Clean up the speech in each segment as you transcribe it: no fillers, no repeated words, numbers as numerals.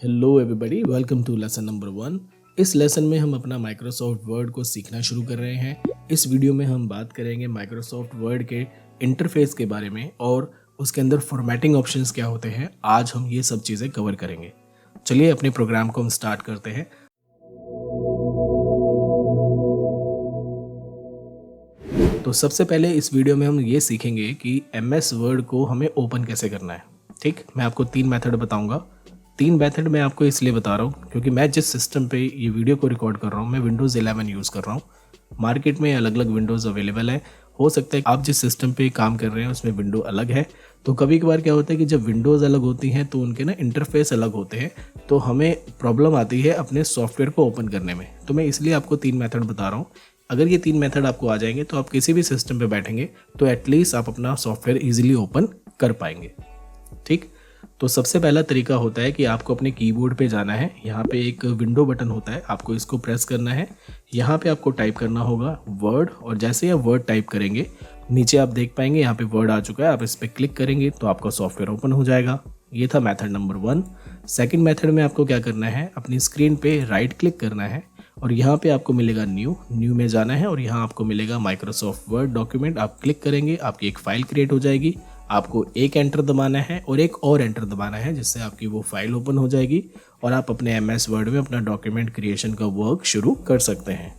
Hello everybody, welcome to lesson number 1। इस lesson में हम अपना माइक्रोसॉफ्ट वर्ड को सीखना शुरू कर रहे हैं। इस वीडियो में हम बात करेंगे माइक्रोसॉफ्ट वर्ड के इंटरफेस के बारे में और उसके अंदर फॉर्मेटिंग ऑप्शंस क्या होते हैं। आज हम ये सब चीज़ें कवर करेंगे। चलिए अपने प्रोग्राम को हम स्टार्ट करते हैं। तो सबसे पहले इस वीडियो में हम ये सीखेंगे कि MS वर्ड को हमें ओपन कैसे करना है। ठीक, मैं आपको 3 मेथड बताऊंगा। 3 मेथड मैं आपको इसलिए बता रहा हूँ क्योंकि मैं जिस सिस्टम पे ये वीडियो को रिकॉर्ड कर रहा हूँ मैं विंडोज़ 11 यूज़ कर रहा हूँ। मार्केट में अलग अलग विंडोज़ अवेलेबल है। हो सकता है आप जिस सिस्टम पे काम कर रहे हैं उसमें विंडो अलग है। तो कभी कभार क्या होता है कि जब विंडोज़ अलग होती हैं तो उनके ना इंटरफेस अलग होते हैं, तो हमें प्रॉब्लम आती है अपने सॉफ्टवेयर को ओपन करने में। तो मैं इसलिए आपको 3 मेथड बता रहा हूँ। अगर ये 3 मेथड आपको आ जाएंगे तो आप किसी भी सिस्टम पे बैठेंगे तो एटलीस्ट आप अपना सॉफ्टवेयर इजीली ओपन कर पाएंगे। ठीक, तो सबसे पहला तरीका होता है कि आपको अपने कीबोर्ड पे जाना है। यहाँ पे एक विंडो बटन होता है, आपको इसको प्रेस करना है। यहाँ पे आपको टाइप करना होगा वर्ड, और जैसे ही आप वर्ड टाइप करेंगे नीचे आप देख पाएंगे यहाँ पे वर्ड आ चुका है। आप इस पर क्लिक करेंगे तो आपका सॉफ्टवेयर ओपन हो जाएगा। ये था मेथड नंबर 1। सेकेंड मेथड में आपको क्या करना है, अपनी स्क्रीन पे राइट क्लिक करना है और यहाँ पे आपको मिलेगा न्यू में जाना है और यहाँ आपको मिलेगा माइक्रोसॉफ्ट वर्ड डॉक्यूमेंट। आप क्लिक करेंगे, आपकी एक फाइल क्रिएट हो जाएगी। आपको एक एंटर दबाना है और एक और एंटर दबाना है, जिससे आपकी वो फाइल ओपन हो जाएगी और आप अपने MS वर्ड में अपना डॉक्यूमेंट क्रिएशन का वर्क शुरू कर सकते हैं।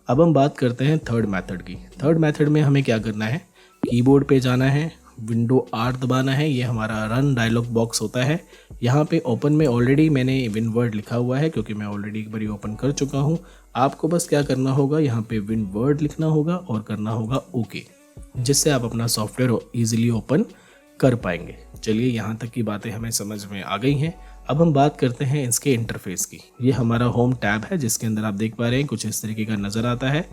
अब हम बात करते हैं थर्ड मेथड की। थर्ड मेथड में हमें क्या करना है, कीबोर्ड पे जाना है, विंडो R दबाना है। ये हमारा रन डायलॉग बॉक्स होता है। यहाँ पे ओपन में ऑलरेडी मैंने विन वर्ड लिखा हुआ है क्योंकि मैं ऑलरेडी एक बार ओपन कर चुका हूँ। आपको बस क्या करना होगा, यहाँ पे विन वर्ड लिखना होगा और करना होगा ओके, जिससे आप अपना सॉफ्टवेयर ईजिली ओपन कर पाएंगे। चलिए, यहाँ तक की बातें हमें समझ में आ गई हैं। अब हम बात करते हैं इसके इंटरफेस की। ये हमारा होम टैब है जिसके अंदर आप देख पा रहे हैं कुछ इस तरीके का नज़र आता है।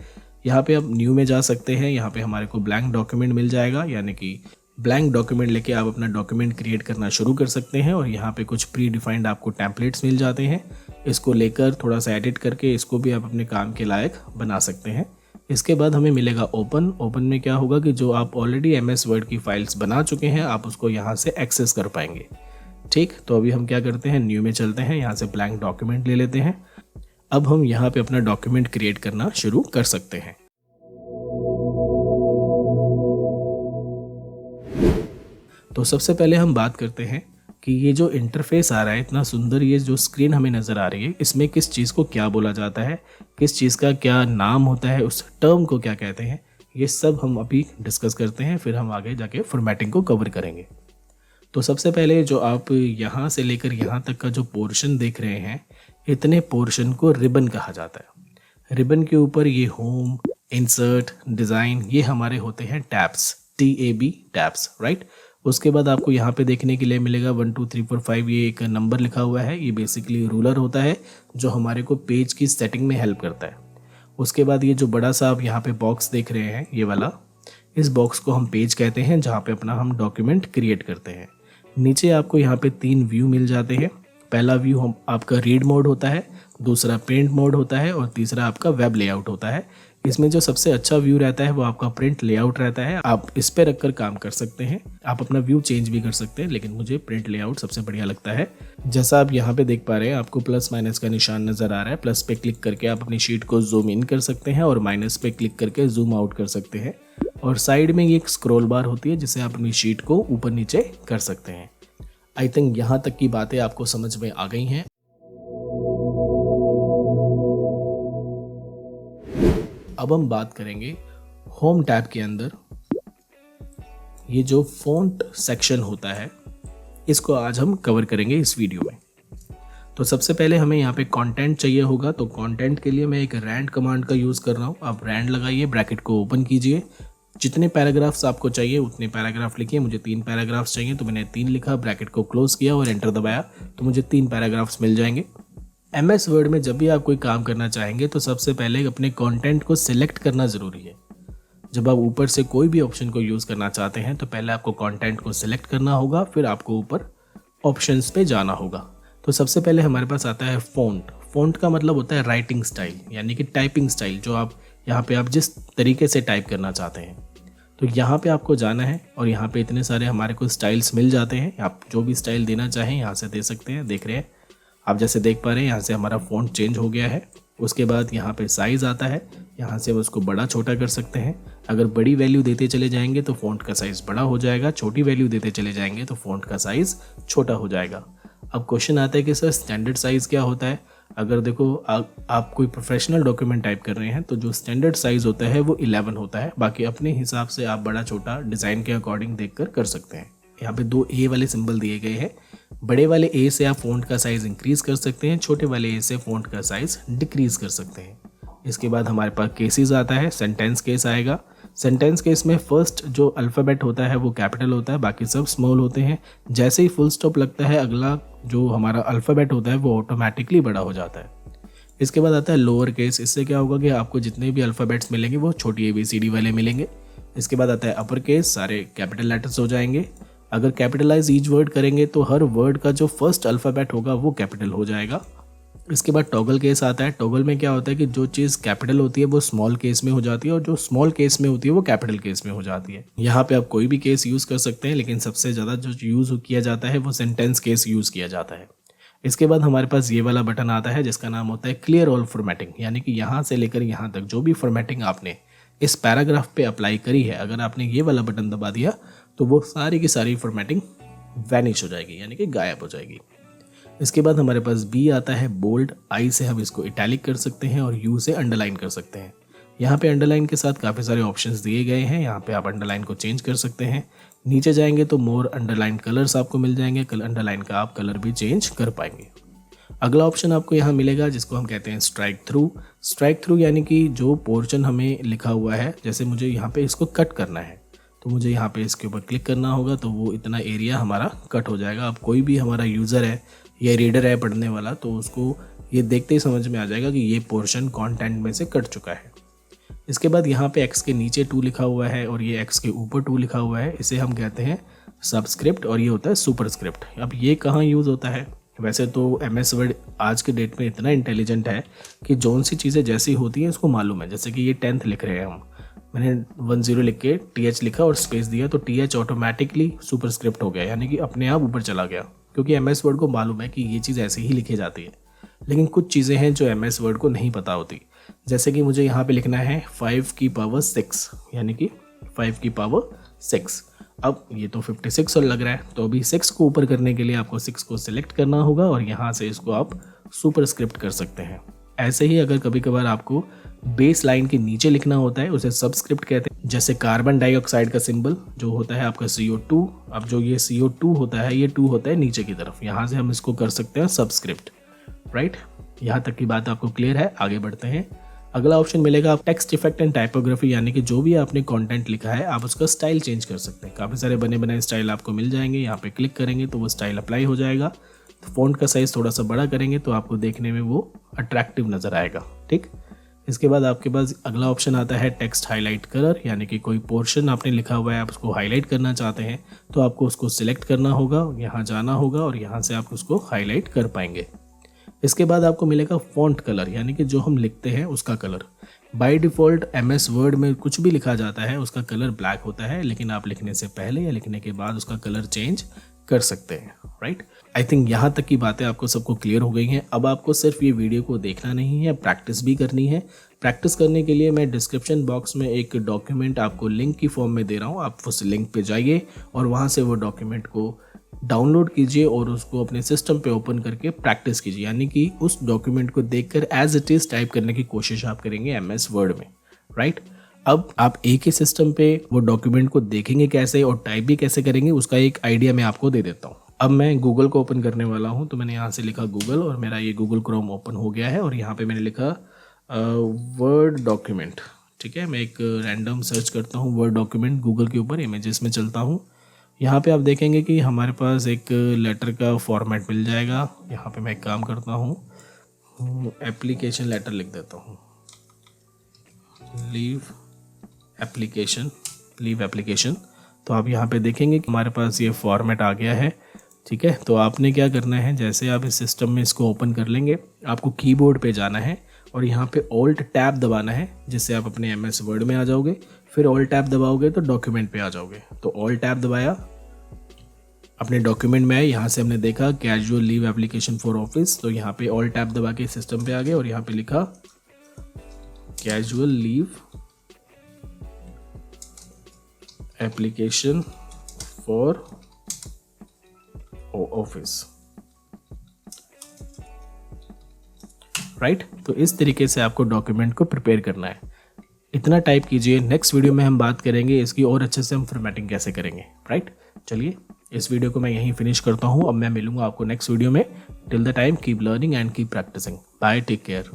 यहाँ पे आप न्यू में जा सकते हैं। यहाँ पे हमारे को ब्लैंक डॉक्यूमेंट मिल जाएगा, यानी कि ब्लैंक डॉक्यूमेंट लेके आप अपना डॉक्यूमेंट क्रिएट करना शुरू कर सकते हैं। और यहाँ पे कुछ प्री डिफाइंड आपको टेम्पलेट्स मिल जाते हैं। इसको लेकर थोड़ा सा एडिट करके इसको भी आप अपने काम के लायक बना सकते हैं। इसके बाद हमें मिलेगा ओपन में क्या होगा कि जो आप ऑलरेडी MS वर्ड की फाइल्स बना चुके हैं आप उसको यहाँ से एक्सेस कर पाएंगे। ठीक, तो अभी हम क्या करते हैं, न्यू में चलते हैं, यहाँ से ब्लैंक डॉक्यूमेंट ले लेते हैं। अब हम यहाँ पे अपना डॉक्यूमेंट क्रिएट करना शुरू कर सकते हैं। तो सबसे पहले हम बात करते हैं कि ये जो इंटरफेस आ रहा है इतना सुंदर, ये जो स्क्रीन हमें नज़र आ रही है, इसमें किस चीज़ को क्या बोला जाता है, किस चीज़ का क्या नाम होता है, उस टर्म को क्या कहते हैं, ये सब हम अभी डिस्कस करते हैं। फिर हम आगे जाके फॉर्मेटिंग को कवर करेंगे। तो सबसे पहले जो आप यहाँ से लेकर यहाँ तक का जो पोर्शन देख रहे हैं, इतने पोर्शन को रिबन कहा जाता है। रिबन के ऊपर ये होम, इंसर्ट, डिज़ाइन, ये हमारे होते हैं टैब्स, TAB टैब्स, राइट। उसके बाद आपको यहाँ पे देखने के लिए मिलेगा 1 2 3 4 5, ये एक नंबर लिखा हुआ है। ये बेसिकली रूलर होता है जो हमारे को पेज की सेटिंग में हेल्प करता है। उसके बाद ये जो बड़ा सा आप यहाँ पे बॉक्स देख रहे हैं, ये वाला, इस बॉक्स को हम पेज कहते हैं, जहाँ पे अपना हम डॉक्यूमेंट क्रिएट करते हैं। नीचे आपको यहाँ पे 3 व्यू मिल जाते हैं। पहला व्यू हम आपका रीड मोड होता है, दूसरा प्रिंट मोड होता है और तीसरा आपका वेब लेआउट होता है। इसमें जो सबसे अच्छा व्यू रहता है वो आपका प्रिंट लेआउट रहता है। आप इस पे रखकर काम कर सकते हैं, आप अपना व्यू चेंज भी कर सकते हैं, लेकिन मुझे प्रिंट लेआउट सबसे बढ़िया लगता है। जैसा आप यहाँ पे देख पा रहे हैं, आपको प्लस माइनस का निशान नजर आ रहा है। प्लस पे क्लिक करके आप अपनी शीट को जूम इन कर सकते हैं और माइनस पे क्लिक करके जूम आउट कर सकते हैं। और साइड में ये एक स्क्रॉल बार होती है जिससे आप अपनी शीट को ऊपर नीचे कर सकते हैं। आई थिंक यहाँ तक की बातें आपको समझ में आ गई हैं। अब हम बात करेंगे होम टैब के अंदर ये जो फ़ॉन्ट सेक्शन होता है, इसको आज हम कवर करेंगे इस वीडियो में। तो सबसे पहले हमें यहाँ पे कंटेंट चाहिए होगा। तो कंटेंट के लिए मैं एक रैंड कमांड का यूज़ कर रहा हूँ। आप रैंड लगाइए, ब्रैकेट को ओपन कीजिए, जितने पैराग्राफ्स आपको चाहिए उतने पैराग्राफ लिखिए। मुझे 3 पैराग्राफ्स चाहिए तो मैंने 3 लिखा, ब्रैकेट को क्लोज किया और एंटर दबाया तो मुझे 3 पैराग्राफ्स मिल जाएंगे। MS वर्ड में जब भी आप कोई काम करना चाहेंगे तो सबसे पहले अपने कंटेंट को सिलेक्ट करना ज़रूरी है। जब आप ऊपर से कोई भी ऑप्शन को यूज़ करना चाहते हैं तो पहले आपको कंटेंट को सिलेक्ट करना होगा, फिर आपको ऊपर ऑप्शंस पे जाना होगा। तो सबसे पहले हमारे पास आता है फ़ॉन्ट। फ़ॉन्ट का मतलब होता है राइटिंग स्टाइल, यानी कि टाइपिंग स्टाइल, जो आप यहाँ पे आप जिस तरीके से टाइप करना चाहते हैं। तो यहाँ पे आपको जाना है और यहाँ पे इतने सारे हमारे को स्टाइल्स मिल जाते हैं। आप जो भी स्टाइल देना चाहें यहाँ से दे सकते हैं। देख रहे हैं आप जैसे देख पा रहे हैं यहाँ से हमारा फ़ॉन्ट चेंज हो गया है। उसके बाद यहाँ पे साइज़ आता है, यहाँ से हम उसको बड़ा छोटा कर सकते हैं। अगर बड़ी वैल्यू देते चले जाएंगे तो फ़ॉन्ट का साइज़ बड़ा हो जाएगा, छोटी वैल्यू देते चले जाएंगे तो फ़ॉन्ट का साइज़ छोटा हो जाएगा। अब क्वेश्चन आता है कि सर स्टैंडर्ड साइज़ क्या होता है। अगर देखो आप कोई प्रोफेशनल डॉक्यूमेंट टाइप कर रहे हैं तो जो स्टैंडर्ड साइज़ होता है वो 11 होता है। बाकी अपने हिसाब से आप बड़ा छोटा डिज़ाइन के अकॉर्डिंग देखकर कर सकते हैं। यहाँ पे 2 ए वाले सिंबल दिए गए हैं। बड़े वाले ए से आप फ़ॉन्ट का साइज़ इंक्रीज़ कर सकते हैं, छोटे वाले ए से फ़ॉन्ट का साइज़ डिक्रीज़ कर सकते हैं। इसके बाद हमारे पास केसेस आता है, सेंटेंस केस आएगा। सेंटेंस केस में फर्स्ट जो अल्फ़ाबेट होता है वो कैपिटल होता है, बाकी सब स्मॉल होते हैं। जैसे ही फुल स्टॉप लगता है अगला जो हमारा अल्फ़ाबेट होता है वो ऑटोमेटिकली बड़ा हो जाता है। इसके बाद आता है लोअर केस। इससे क्या होगा कि आपको जितने भी अल्फ़ाबेट्स मिलेंगे वो छोटी ABCD वाले मिलेंगे। इसके बाद आता है अपर केस, सारे कैपिटल लेटर्स हो जाएंगे। अगर कैपिटलाइज ईच वर्ड करेंगे तो हर वर्ड का जो फर्स्ट अल्फ़ाबेट होगा वो कैपिटल हो जाएगा। इसके बाद टॉगल केस आता है। टॉगल में क्या होता है कि जो चीज़ कैपिटल होती है वो स्मॉल केस में हो जाती है और जो स्मॉल केस में होती है वो कैपिटल केस में हो जाती है। यहाँ पे आप कोई भी केस यूज़ कर सकते हैं, लेकिन सबसे ज़्यादा जो यूज़ किया जाता है वो सेंटेंस केस यूज़ किया जाता है। इसके बाद हमारे पास ये वाला बटन आता है जिसका नाम होता है क्लियर ऑल फॉर्मेटिंग, यानी कि यहाँ से लेकर यहाँ तक जो भी फॉर्मेटिंग आपने इस पैराग्राफ पे अप्लाई करी है, अगर आपने ये वाला बटन दबा दिया तो वो सारी की सारी फॉर्मेटिंग वैनिश हो जाएगी, यानी कि गायब हो जाएगी। इसके बाद हमारे पास बी आता है बोल्ड। आई से हम इसको इटैलिक कर सकते हैं और यू से अंडरलाइन कर सकते हैं। यहाँ पे अंडरलाइन के साथ काफ़ी सारे ऑप्शंस दिए गए हैं। यहाँ पे आप अंडरलाइन को चेंज कर सकते हैं। नीचे जाएंगे तो मोर अंडरलाइन कलर्स आपको मिल जाएंगे, अंडरलाइन का आप कलर भी चेंज कर पाएंगे। अगला ऑप्शन आपको यहाँ मिलेगा जिसको हम कहते हैं स्ट्राइक थ्रू। स्ट्राइक थ्रू यानी कि जो पोर्शन हमें लिखा हुआ है, जैसे मुझे यहाँ पे इसको कट करना है तो मुझे यहाँ पे इसके ऊपर क्लिक करना होगा तो वो इतना एरिया हमारा कट हो जाएगा। अब कोई भी हमारा यूज़र है या रीडर है पढ़ने वाला तो उसको ये देखते ही समझ में आ जाएगा कि ये पोर्शन कंटेंट में से कट चुका है। इसके बाद यहाँ पे एक्स के नीचे 2 लिखा हुआ है और ये एक्स के ऊपर 2 लिखा हुआ है, इसे हम कहते हैं सबस्क्रिप्ट और ये होता है सुपरस्क्रिप्ट। अब ये कहाँ यूज़ होता है? वैसे तो MS वर्ड आज के डेट में इतना इंटेलिजेंट है कि जौन सी चीज़ें जैसी होती हैं इसको मालूम है। जैसे कि ये 10th लिख रहे हैं हम, मैंने 10 लिख के TH लिखा और स्पेस दिया तो TH ऑटोमेटिकली सुपरस्क्रिप्ट हो गया, यानी कि अपने आप ऊपर चला गया, क्योंकि MS वर्ड को मालूम है कि ये चीज़ ऐसे ही लिखी जाती है। लेकिन कुछ चीज़ें हैं जो MS वर्ड को नहीं पता होती, जैसे कि मुझे यहाँ पे लिखना है 5 की पावर 6, यानी कि 5 की पावर 6। अब ये तो 56 और लग रहा है, तो अभी 6 को ऊपर करने के लिए आपको 6 को सिलेक्ट करना होगा और यहाँ से इसको आप सुपरस्क्रिप्ट कर सकते हैं। ऐसे ही अगर कभी कभार आपको बेस लाइन के नीचे लिखना होता है उसे सबस्क्रिप्ट कहते हैं। जैसे कार्बन डाइऑक्साइड का सिंबल जो होता है आपका CO2, अब जो ये CO2 होता है ये 2 होता है नीचे की तरफ, यहाँ से हम इसको कर सकते हैं सबस्क्रिप्ट। राइट, यहाँ तक की बात आपको क्लियर है? आगे बढ़ते हैं। अगला ऑप्शन मिलेगा आप टेक्स्ट इफेक्ट एंड टाइपोग्राफी, यानी कि जो भी आपने कंटेंट लिखा है आप उसका स्टाइल चेंज कर सकते हैं। काफ़ी सारे बने बनाए स्टाइल आपको मिल जाएंगे, यहाँ पे क्लिक करेंगे तो वो स्टाइल अप्लाई हो जाएगा। तो फ़ॉन्ट का साइज़ थोड़ा सा बड़ा करेंगे तो आपको देखने में वो अट्रैक्टिव नज़र आएगा। ठीक, इसके बाद आपके पास अगला ऑप्शन आता है टेक्स्ट हाईलाइट कलर, यानी कि कोई पोर्शन आपने लिखा हुआ है आप उसको हाईलाइट करना चाहते हैं तो आपको उसको सिलेक्ट करना होगा, यहाँ जाना होगा और यहाँ से आप उसको हाईलाइट कर पाएंगे। इसके बाद आपको मिलेगा फॉन्ट कलर, यानी कि जो हम लिखते हैं उसका colour. By default MS word में कुछ भी लिखा जाता है उसका कलर ब्लैक होता है, लेकिन आप लिखने से पहले या लिखने के बाद उसका कलर चेंज कर सकते हैं। राइट, आई थिंक यहाँ तक की बातें आपको सबको क्लियर हो गई हैं। अब आपको सिर्फ ये वीडियो को देखना नहीं है, प्रैक्टिस भी करनी है। प्रैक्टिस करने के लिए मैं डिस्क्रिप्शन बॉक्स में एक डॉक्यूमेंट आपको लिंक की फॉर्म में दे रहा हूँ, आप उस लिंक पे जाइए और वहाँ से वो डॉक्यूमेंट को डाउनलोड कीजिए और उसको अपने सिस्टम पे ओपन करके प्रैक्टिस कीजिए, यानी कि उस डॉक्यूमेंट को देखकर एज इट इज़ टाइप करने की कोशिश आप करेंगे MS वर्ड में। राइट, अब आप एक ही सिस्टम पे वो डॉक्यूमेंट को देखेंगे कैसे और टाइप भी कैसे करेंगे उसका एक आइडिया मैं आपको दे देता हूँ। अब मैं गूगल को ओपन करने वाला हूँ, तो मैंने यहाँ से लिखा गूगल और मेरा ये गूगल क्रोम ओपन हो गया है और यहाँ पे मैंने लिखा वर्ड डॉक्यूमेंट। ठीक है, मैं एक रैंडम सर्च करता हूँ वर्ड डॉक्यूमेंट गूगल के ऊपर, इमेजेस में चलता हूँ। यहाँ पे आप देखेंगे कि हमारे पास एक लेटर का फॉर्मेट मिल जाएगा। यहाँ पे मैं एक काम करता हूँ, एप्लीकेशन लेटर लिख देता हूँ, लीव एप्लीकेशन। तो आप यहाँ पे देखेंगे कि हमारे पास ये फॉर्मेट आ गया है। ठीक है, तो आपने क्या करना है, जैसे आप इस सिस्टम में इसको ओपन कर लेंगे आपको कीबोर्ड पे जाना है और यहाँ पे ऑल्ट टैब दबाना है, जिससे आप अपने MS वर्ड में आ जाओगे। फिर ऑल्ट टैब दबाओगे तो डॉक्यूमेंट पे आ जाओगे। तो ऑल्ट टैब दबाया, अपने डॉक्यूमेंट में आए, यहाँ से हमने देखा casual leave application for office, तो यहाँ पे ऑल टैब दबा के सिस्टम पे आ गए और यहाँ पे लिखा casual leave application for office, right. तो इस तरीके से आपको डॉक्यूमेंट को प्रिपेयर करना है। इतना टाइप कीजिए। नेक्स्ट वीडियो में हम बात करेंगे इसकी और अच्छे से हम फॉर्मेटिंग कैसे करेंगे, राइट। चलिए इस वीडियो को मैं यहीं फिनिश करता हूँ। अब मैं मिलूंगा आपको नेक्स्ट वीडियो में। Till the time keep learning and keep practicing. Bye, take care.